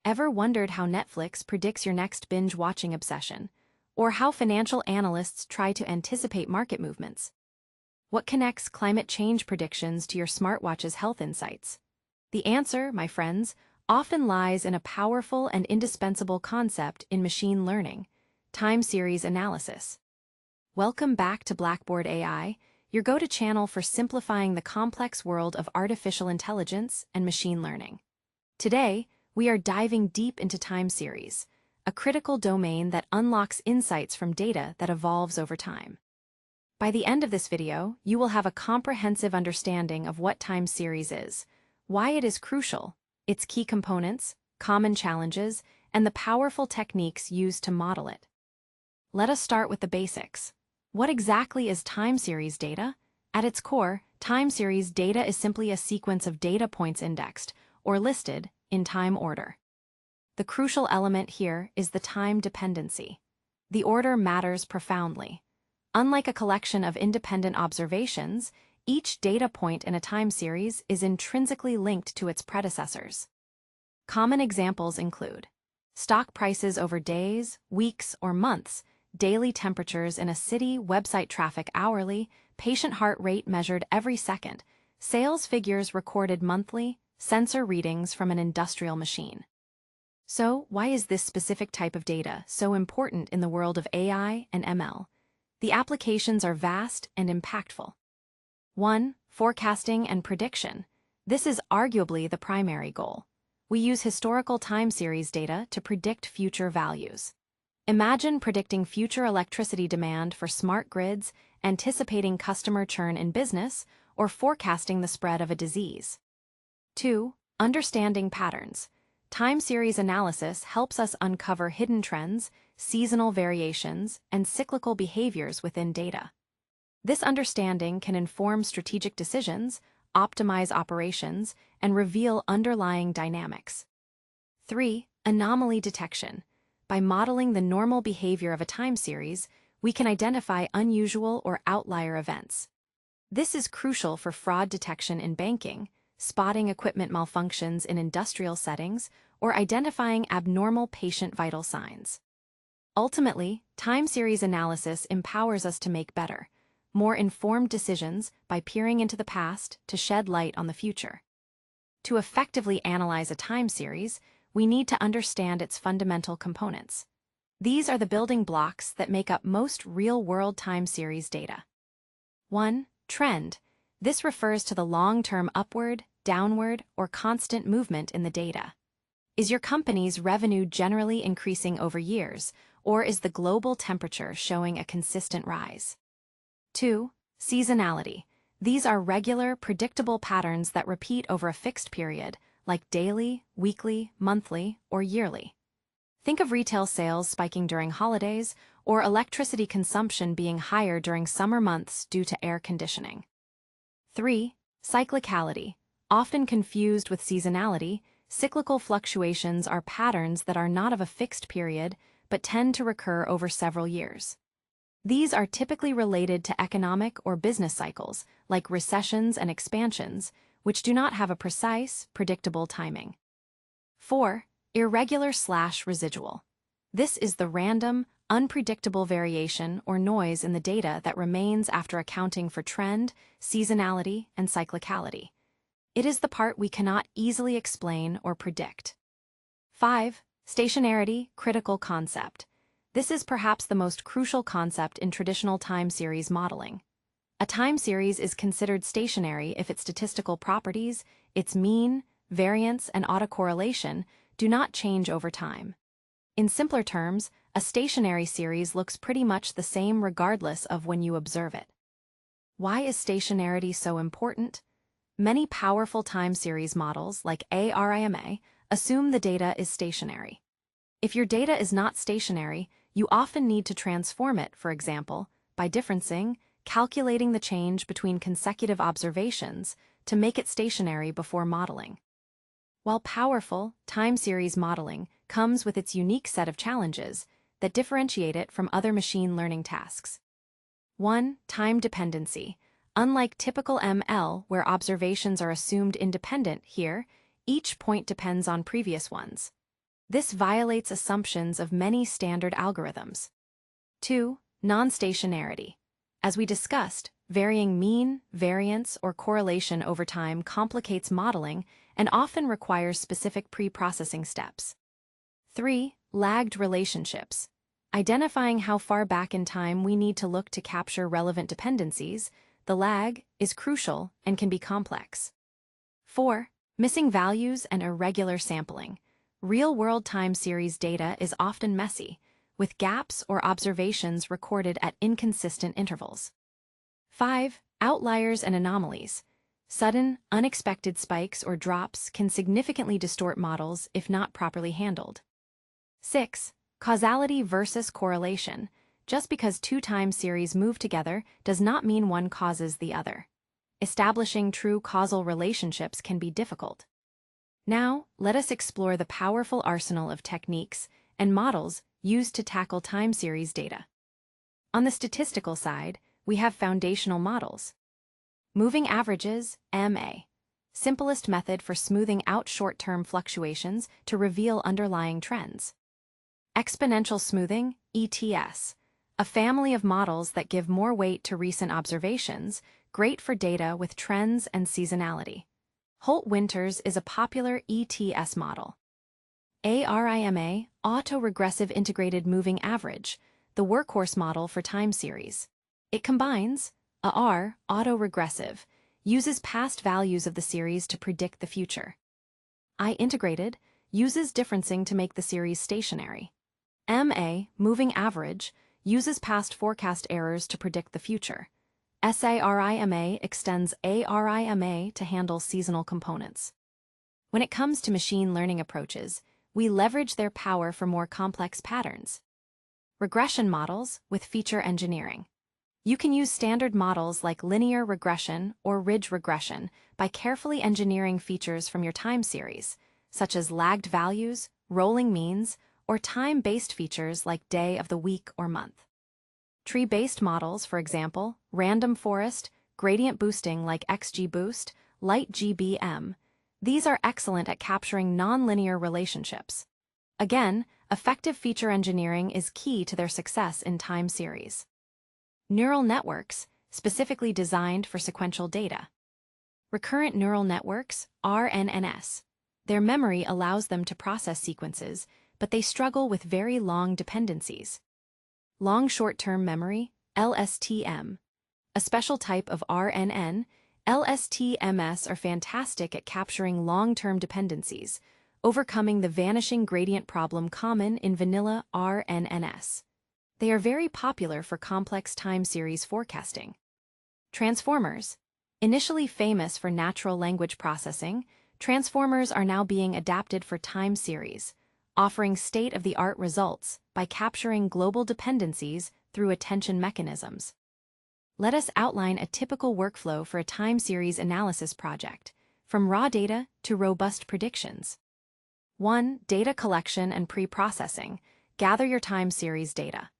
Ever wondered how Netflix predicts your next binge-watching obsession? Or how financial analysts try to anticipate market movements? What connects climate change predictions to your smartwatch's health insights? The answer, my friends, often lies in a powerful and indispensable concept in machine learning: time series analysis. Welcome back to Blackboard AI, your go-to channel for simplifying the complex world of artificial intelligence and machine learning. Today, we are diving deep into time series, a critical domain that unlocks insights from data that evolves over time. By the end of this video, you will have a comprehensive understanding of what time series is, why it is crucial, its key components, common challenges, and the powerful techniques used to model it. Let us start with the basics. What exactly is time series data? At its core, time series data is simply a sequence of data points indexed, or listed, in time order. The crucial element here is the time dependency. The order matters profoundly. Unlike a collection of independent observations, each data point in a time series is intrinsically linked to its predecessors. Common examples include stock prices over days, weeks, or months, daily temperatures in a city, website traffic hourly, patient heart rate measured every second, sales figures recorded monthly, sensor readings from an industrial machine. So, why is this specific type of data so important in the world of AI and ML? The applications are vast and impactful. 1. Forecasting and prediction. This is arguably the primary goal. We use historical time series data to predict future values. Imagine predicting future electricity demand for smart grids, anticipating customer churn in business, or forecasting the spread of a disease. 2. Understanding patterns. Time series analysis helps us uncover hidden trends, seasonal variations, and cyclical behaviors within data. This understanding can inform strategic decisions, optimize operations, and reveal underlying dynamics. 3. Anomaly detection. By modeling the normal behavior of a time series, we can identify unusual or outlier events. This is crucial for fraud detection in banking, spotting equipment malfunctions in industrial settings, or identifying abnormal patient vital signs. Ultimately, time series analysis empowers us to make better, more informed decisions by peering into the past to shed light on the future. To effectively analyze a time series, we need to understand its fundamental components. These are the building blocks that make up most real-world time series data. 1. Trend. This refers to the long-term upward, downward, or constant movement in the data. Is your company's revenue generally increasing over years, or is the global temperature showing a consistent rise? 2. Seasonality. These are regular, predictable patterns that repeat over a fixed period, like daily, weekly, monthly, or yearly. Think of retail sales spiking during holidays, or electricity consumption being higher during summer months due to air conditioning. 3. Cyclicality. Often confused with seasonality, cyclical fluctuations are patterns that are not of a fixed period, but tend to recur over several years. These are typically related to economic or business cycles, like recessions and expansions, which do not have a precise, predictable timing. 4. Irregular/residual. This is the random, unpredictable variation or noise in the data that remains after accounting for trend, seasonality, and cyclicality. It is the part we cannot easily explain or predict. 5. Stationarity, critical concept. This is perhaps the most crucial concept in traditional time series modeling. A time series is considered stationary if its statistical properties, its mean, variance, and autocorrelation do not change over time. In simpler terms, a stationary series looks pretty much the same regardless of when you observe it. Why is stationarity so important? Many powerful time series models, like ARIMA, assume the data is stationary. If your data is not stationary, you often need to transform it, for example, by differencing, calculating the change between consecutive observations to make it stationary before modeling. While powerful, time series modeling comes with its unique set of challenges that differentiate it from other machine learning tasks. 1. Time dependency. Unlike typical ML, where observations are assumed independent here, each point depends on previous ones. This violates assumptions of many standard algorithms. 2. Non-stationarity. As we discussed, varying mean, variance, or correlation over time complicates modeling and often requires specific pre-processing steps. 3. Lagged relationships. Identifying how far back in time we need to look to capture relevant dependencies, the lag is crucial and can be complex. 4. Missing values and irregular sampling. Real-world time series data is often messy, with gaps or observations recorded at inconsistent intervals. 5. Outliers and anomalies. Sudden, unexpected spikes or drops can significantly distort models if not properly handled. 6. Causality versus correlation. Just because two time series move together does not mean one causes the other. Establishing true causal relationships can be difficult. Now, let us explore the powerful arsenal of techniques and models used to tackle time series data. On the statistical side, we have foundational models. Moving averages, MA. Simplest method for smoothing out short-term fluctuations to reveal underlying trends. Exponential smoothing, ETS. A family of models that give more weight to recent observations, great for data with trends and seasonality. Holt-Winters is a popular ETS model. ARIMA, Auto-Regressive Integrated Moving Average, the workhorse model for time series. It combines AR, auto-regressive, uses past values of the series to predict the future. I-integrated, uses differencing to make the series stationary. MA, moving average, uses past forecast errors to predict the future. SARIMA extends ARIMA to handle seasonal components. When it comes to machine learning approaches, we leverage their power for more complex patterns. Regression models with feature engineering. You can use standard models like linear regression or ridge regression by carefully engineering features from your time series, such as lagged values, rolling means, or time-based features like day of the week or month. Tree-based models, for example, random forest, gradient boosting like XGBoost, LightGBM, these are excellent at capturing nonlinear relationships. Again, effective feature engineering is key to their success in time series. Neural networks, specifically designed for sequential data. Recurrent neural networks, RNNs. Their memory allows them to process sequences, but they struggle with very long dependencies. Long short-term memory, LSTM. A special type of RNN, LSTMs are fantastic at capturing long-term dependencies, overcoming the vanishing gradient problem common in vanilla RNNs. They are very popular for complex time series forecasting. Transformers. Initially famous for natural language processing, transformers are now being adapted for time series, offering state-of-the-art results by capturing global dependencies through attention mechanisms. Let us outline a typical workflow for a time series analysis project, from raw data to robust predictions. 1. Data collection and pre-processing. Gather your time series data.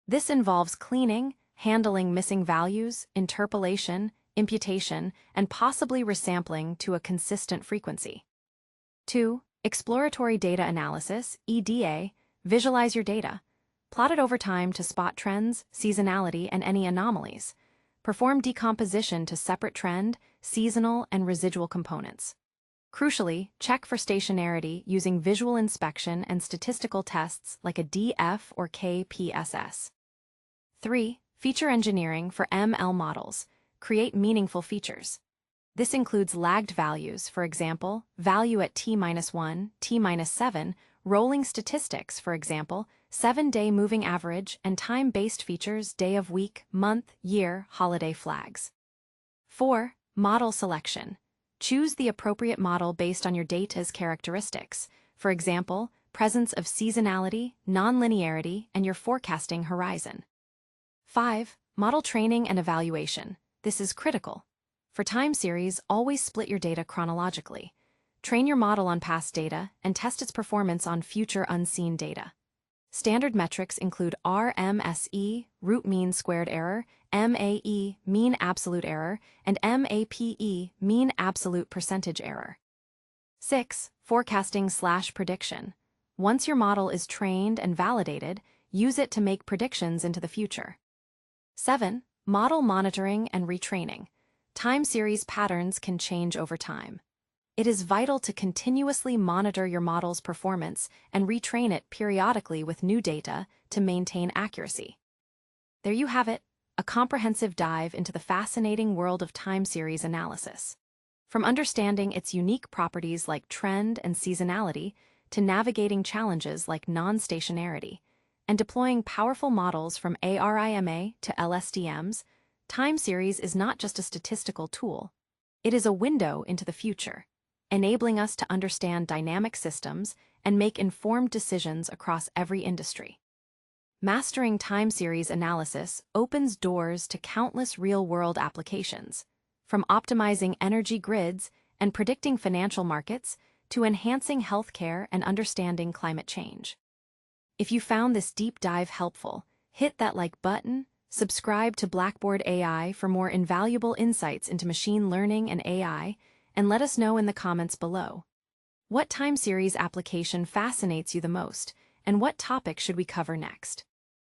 This involves cleaning, handling missing values, interpolation, imputation, and possibly resampling to a consistent frequency. 2. Exploratory data analysis, EDA. Visualize your data. Plot it over time to spot trends, seasonality, and any anomalies. Perform decomposition to separate trend, seasonal, and residual components. Crucially, check for stationarity using visual inspection and statistical tests like a DF or KPSS. 3. Feature engineering for ML models. Create meaningful features. This includes lagged values, for example, value at T-1, T-7, rolling statistics, for example, 7-day moving average, and time-based features, day of week, month, year, holiday flags. 4. Model selection. Choose the appropriate model based on your data's characteristics, for example, presence of seasonality, nonlinearity, and your forecasting horizon. 5. Model training and evaluation. This is critical. For time series, always split your data chronologically. Train your model on past data and test its performance on future unseen data. Standard metrics include RMSE, root mean squared error, MAE, mean absolute error, and MAPE, mean absolute percentage error. 6. Forecasting/prediction. Once your model is trained and validated, use it to make predictions into the future. 7. Model monitoring and retraining. Time series patterns can change over time. It is vital to continuously monitor your model's performance and retrain it periodically with new data to maintain accuracy. There you have it, a comprehensive dive into the fascinating world of time series analysis. From understanding its unique properties like trend and seasonality to navigating challenges like non-stationarity, and deploying powerful models from ARIMA to LSTMs, time series is not just a statistical tool. It is a window into the future, enabling us to understand dynamic systems and make informed decisions across every industry. Mastering time series analysis opens doors to countless real-world applications, from optimizing energy grids and predicting financial markets to enhancing healthcare and understanding climate change. If you found this deep dive helpful, hit that like button, subscribe to BlackboardAI for more invaluable insights into machine learning and AI, and let us know in the comments below. What time series application fascinates you the most, and what topic should we cover next?